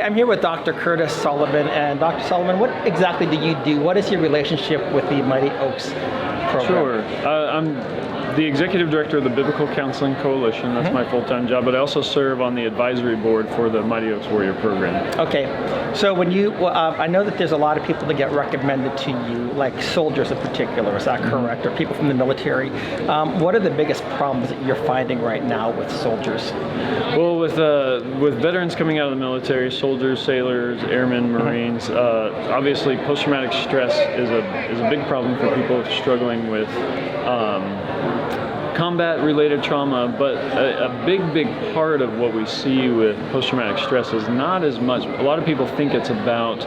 I'm here with Dr. Curtis Sullivan, and Dr. Sullivan, what exactly do you do? What is your relationship with the Mighty Oaks program? Sure. I'm the Executive Director of the Biblical Counseling Coalition. That's my full-time job, but I also serve on the advisory board for the Mighty Oaks Warrior Program. Okay, so when you, I know that there's a lot of people that get recommended to you, like soldiers in particular, is that correct? Or people from the military. What are the biggest problems that you're finding right now with soldiers? Well, with veterans coming out of the military, soldiers, sailors, airmen, Marines, obviously post-traumatic stress is a big problem for people struggling with combat-related trauma, but a big part of what we see with post-traumatic stress is not as much. A lot of people think it's about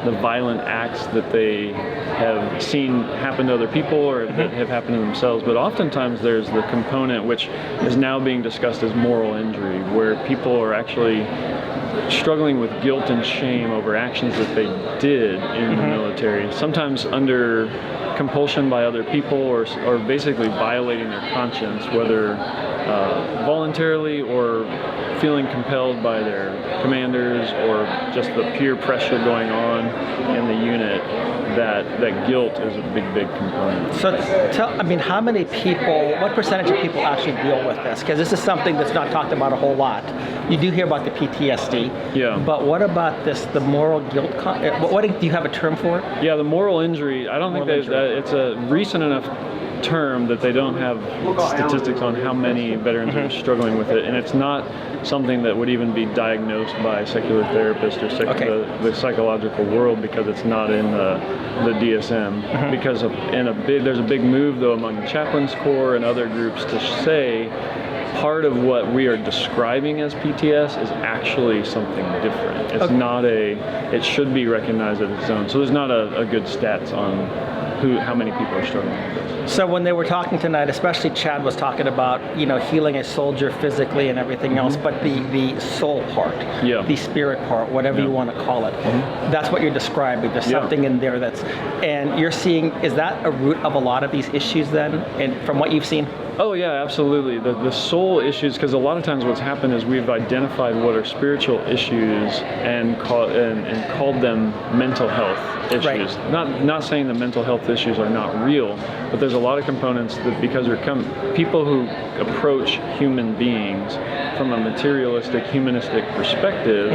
the violent acts that they have seen happen to other people or that have happened to themselves, but oftentimes there's the component which is now being discussed as moral injury, where people are actually struggling with guilt and shame over actions that they did in the military, sometimes under compulsion by other people or basically violating their conscience, whether voluntarily or feeling compelled by their commanders or just the peer pressure going on in the unit. That guilt is a big component. So, how many people, what percentage of people actually deal with this? Because this is something that's not talked about a whole lot. You do hear about the PTSD. Yeah. But what about this, the moral guilt? Do you have a term for it? Yeah, the moral injury. I don't think it's a recent enough term that they don't have statistics on how many veterans are struggling with it, and it's not something that would even be diagnosed by secular therapists or the psychological world, because it's not in the DSM. Because there's a big move though among the Chaplains Corps and other groups to say part of what we are describing as PTS is actually something different. It's not it should be recognized as its own. So there's not a good stats on how many people are struggling with this. So when they were talking tonight, especially Chad was talking about, healing a soldier physically and everything else, but the soul part, the spirit part, whatever you want to call it, that's what you're describing. There's something in there and you're seeing, is that a root of a lot of these issues then, and from what you've seen? Oh yeah, absolutely. The soul issues, because a lot of times what's happened is we've identified what are spiritual issues and called them mental health issues. Right. Not saying that mental health issues are not real, but there's a lot of components that, because people who approach human beings from a materialistic, humanistic perspective,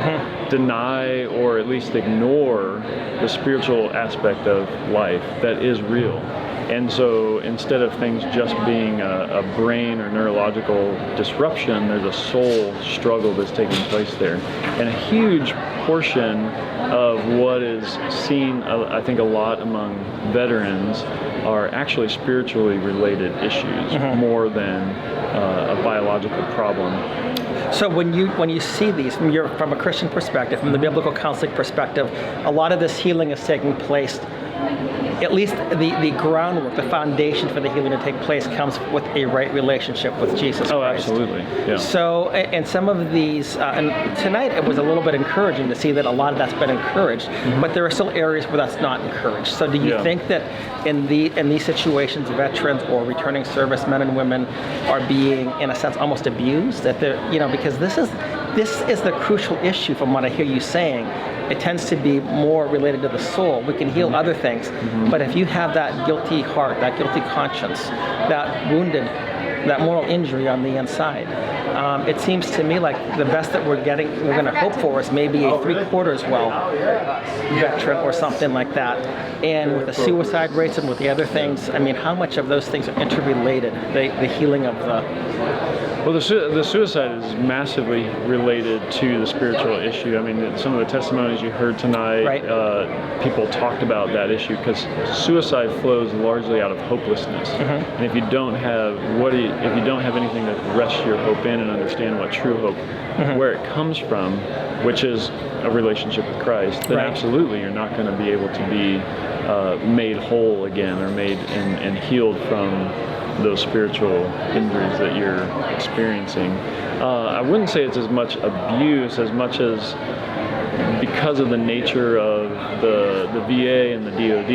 deny or at least ignore the spiritual aspect of life that is real. And so instead of things just being a brain or neurological disruption, there's a soul struggle that's taking place there. And a huge portion of what is seen, I think, a lot among veterans are actually spiritually related issues more than a biological problem. So when you see these from a Christian perspective, from the biblical counseling perspective, a lot of this healing is taking place. At least the groundwork, the foundation for the healing to take place comes with a right relationship with Jesus Christ. Oh, absolutely. Yeah. So, and some of these, and tonight it was a little bit encouraging to see that a lot of that's been encouraged, but there are still areas where that's not encouraged. So do you think that in these situations, veterans or returning servicemen and women are being, in a sense, almost abused? That they're, because this is the crucial issue from what I hear you saying. It tends to be more related to the soul. We can heal other things, but if you have that guilty heart, that guilty conscience, that that moral injury on the inside, it seems to me like the best that we're going to hope for is maybe a 3/4 veteran or something like that. And with the suicide rates and with the other things, how much of those things are interrelated? The healing of Well, the suicide is massively related to the spiritual issue. Some of the testimonies you heard tonight, people talked about that issue, because suicide flows largely out of hopelessness. And if you don't have anything to rest your hope in and understand what true hope, where it comes from, which is a relationship with Christ, then absolutely you're not going to be able to be made whole again or made and healed from those spiritual injuries that you're experiencing. I wouldn't say it's as much abuse as much as because of the nature of the VA and the DOD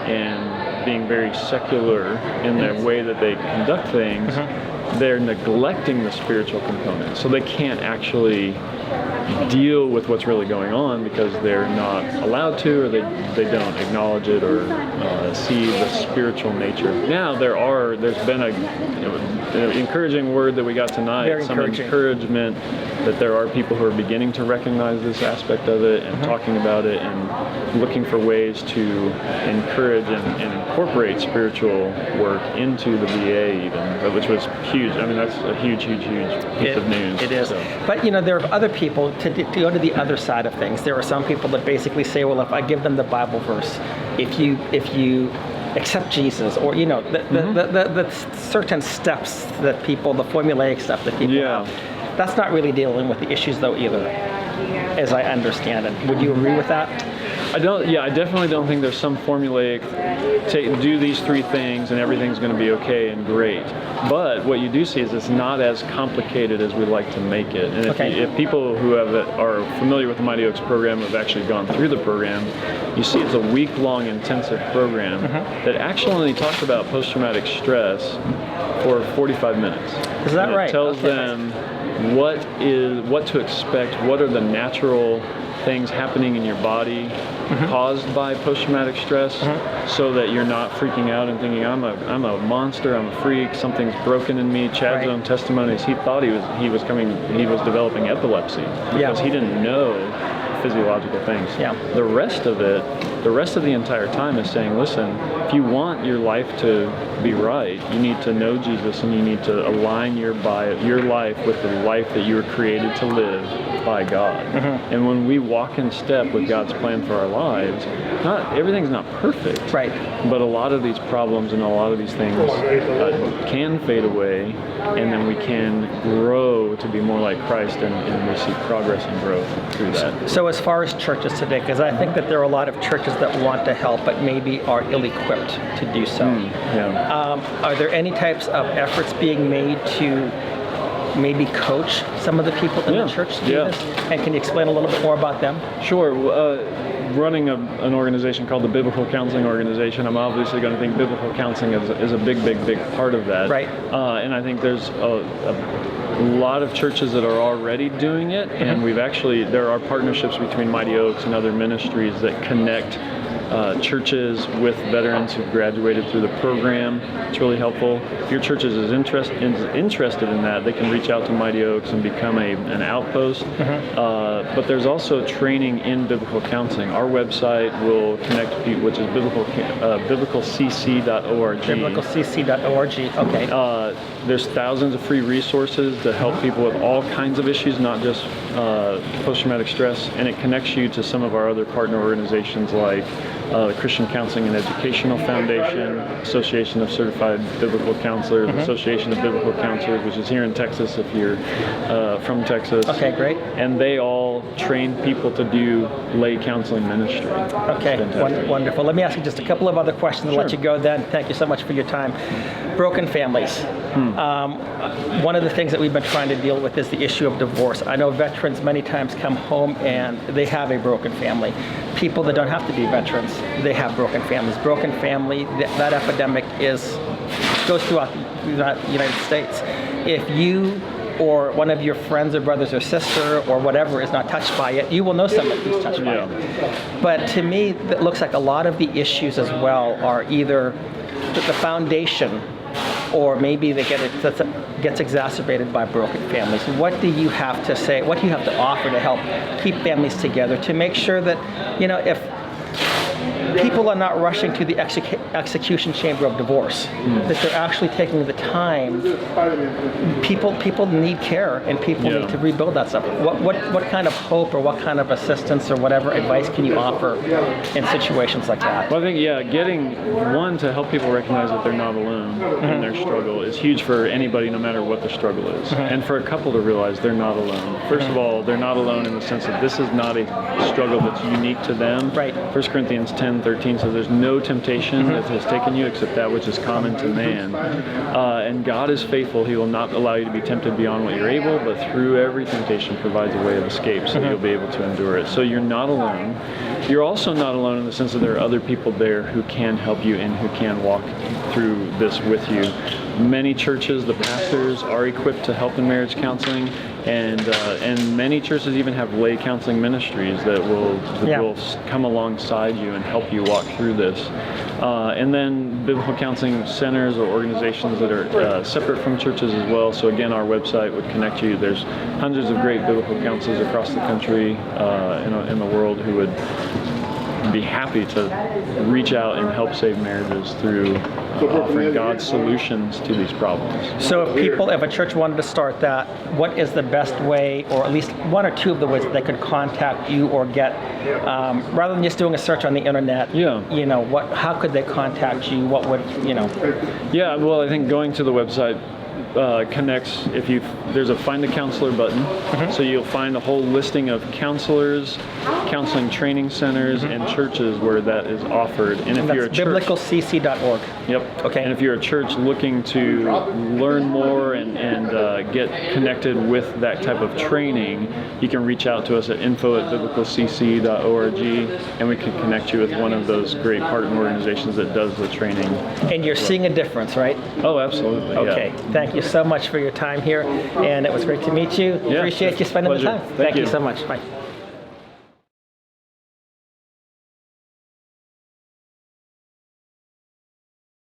and being very secular in their way that they conduct things, they're neglecting the spiritual component. So they can't actually deal with what's really going on because they're not allowed to, or they don't acknowledge it or see the spiritual nature. Now there's been an encouraging word that we got tonight, Very some encouraging. encouragement that there are people who are beginning to recognize this aspect of it and talking about it and looking for ways to encourage and incorporate spiritual work into the VA even, which was huge. I mean, that's a huge piece of news. It is. So. But there are other people, to go to the other side of things, there are some people that basically say, well, if I give them the Bible verse, if you accept Jesus, or the certain steps that people, the formulaic stuff that people have, that's not really dealing with the issues though either, as I understand it. Would you agree with that? I definitely don't think there's some formulaic, do these 3 things and everything's going to be okay and great. But what you do see is it's not as complicated as we like to make it. And if people who are familiar with the Mighty Oaks program have actually gone through the program, you see it's a week-long intensive program that actually only talks about post-traumatic stress for 45 minutes. Is that right? It tells them what to expect, what are the natural things happening in your body caused by post-traumatic stress, so that you're not freaking out and thinking, I'm a monster, I'm a freak, something's broken in me. Chad's own testimony is he thought he was developing epilepsy because he didn't know physiological things. The rest of the entire time is saying, listen, if you want your life to be right, you need to know Jesus and you need to align your life with the life that you were created to live by God. And when we walk in step with God's plan for our lives, everything's not perfect, but a lot of these problems and a lot of these things can fade away, and then we can grow to be more like Christ, and we see progress and growth through that. So as far as churches today, because I think that there are a lot of churches that want to help but maybe are ill-equipped to do so. Are there any types of efforts being made to maybe coach some of the people in the church to do this? And can you explain a little bit more about them? Sure. Running an organization called the Biblical Counseling Organization, I'm obviously going to think biblical counseling is a big part of that. And I think there's a lot of churches that are already doing it, and there are partnerships between Mighty Oaks and other ministries that connect churches with veterans who graduated through the program. It's really helpful. If your church is interested in that, they can reach out to Mighty Oaks and become an outpost. But there's also training in biblical counseling. Our website will connect people, which is biblicalcc.org. Biblicalcc.org. Okay. There's thousands of free resources to help people with all kinds of issues, not just post-traumatic stress, and it connects you to some of our other partner organizations like the Christian Counseling and Educational Foundation, Association of Certified Biblical Counselors, Association of Biblical Counselors, which is here in Texas if you're from Texas. Okay, great. And they all train people to do lay counseling ministry. Okay, wonderful. Let me ask you just a couple of other questions and let you go then. Thank you so much for your time. Broken families. One of the things that we've been trying to deal with is the issue of divorce. I know veterans many times come home and they have a broken family. People that don't have to be veterans, they have broken families. Broken family, that epidemic goes throughout the United States. If you or one of your friends or brothers or sister or whatever is not touched by it, you will know somebody who's touched by it. But to me, it looks like a lot of the issues as well are either the foundation, or maybe that gets exacerbated by broken families. What do you have to say? What do you have to offer to help keep families together, to make sure that, if people are not rushing to the execution chamber of divorce, that they're actually taking the time. People need care, and people need to rebuild that stuff. What kind of hope or what kind of assistance or whatever advice can you offer in situations like that? Well, I think, getting to help people recognize that they're not alone in their struggle is huge for anybody, no matter what the struggle is. And for a couple to realize they're not alone. First of all, they're not alone in the sense that this is not a struggle that's unique to them. 1 Corinthians 10:13 says there's no temptation that has taken you except that which is common to man. And God is faithful. He will not allow you to be tempted beyond what you're able, but through every temptation provides a way of escape so that you'll be able to endure it. So you're not alone. You're also not alone in the sense that there are other people there who can help you and who can walk through this with you. Many churches, the pastors are equipped to help in marriage counseling. And many churches even have lay counseling ministries that will come alongside you and help you walk through this. And then biblical counseling centers or organizations that are separate from churches as well. So again, our website would connect you. There's hundreds of great biblical counselors across the country, in the world, who would be happy to reach out and help save marriages through offering God's solutions to these problems. So if a church wanted to start that, what is the best way, or at least one or two of the ways that they could contact you or get, rather than just doing a search on the internet? How could they contact you? What would Yeah, well, I think going to the website connects. There's a Find a Counselor button, so you'll find a whole listing of counselors, counseling training centers, and churches where that is offered. And if you're a church, biblicalcc.org. Yep. Okay. And if you're a church looking to learn more and get connected with that type of training, you can reach out to us at info@biblicalcc.org, and we can connect you with one of those great partner organizations that does the training. And you're seeing a difference, right? Oh, absolutely. Okay. Yeah. Thank you so much for your time here, and it was great to meet you. Yeah, Appreciate you spending pleasure. the time. Thank you you so much. Bye.